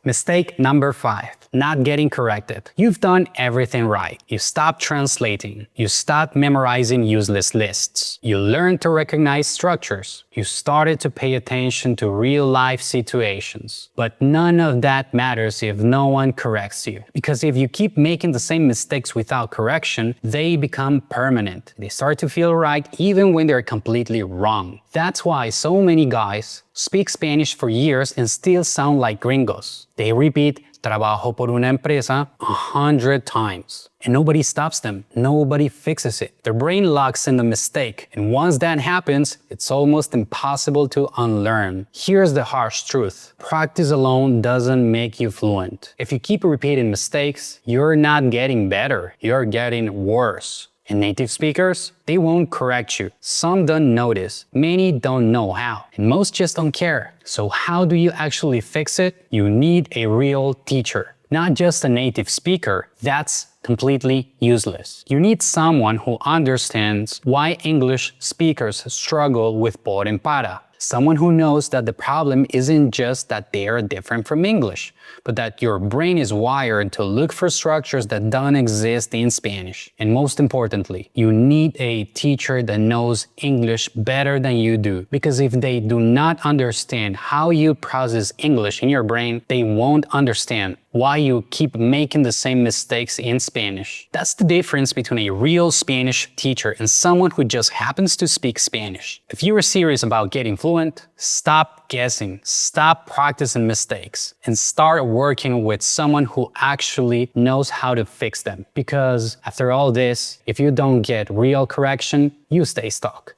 Mistake number 5. Not getting corrected. You've done everything right. You stopped translating. You stopped memorizing useless lists. You learned to recognize structures. You started to pay attention to real-life situations. But none of that matters if no one corrects you. Because if you keep making the same mistakes without correction, they become permanent. They start to feel right even when they're completely wrong. That's why so many guys speak Spanish for years and still sound like gringos. They repeat Trabajo por una empresa 100 times. And nobody stops them. Nobody fixes it. Their brain locks in the mistake. And once that happens, it's almost impossible to unlearn. Here's the harsh truth. Practice alone doesn't make you fluent. If you keep repeating mistakes, you're not getting better. You're getting worse. And native speakers, they won't correct you. Some don't notice, many don't know how, and most just don't care. So how do you actually fix it? You need a real teacher, not just a native speaker. That's completely useless. You need someone who understands why English speakers struggle with por and para. Someone who knows that the problem isn't just that they are different from English, but that your brain is wired to look for structures that don't exist in Spanish. And most importantly, you need a teacher that knows English better than you do. Because if they do not understand how you process English in your brain, they won't understand why you keep making the same mistakes in Spanish. That's the difference between a real Spanish teacher and someone who just happens to speak Spanish. If you are serious about getting fluent, stop guessing, stop practicing mistakes, and start working with someone who actually knows how to fix them. Because after all this, if you don't get real correction, you stay stuck.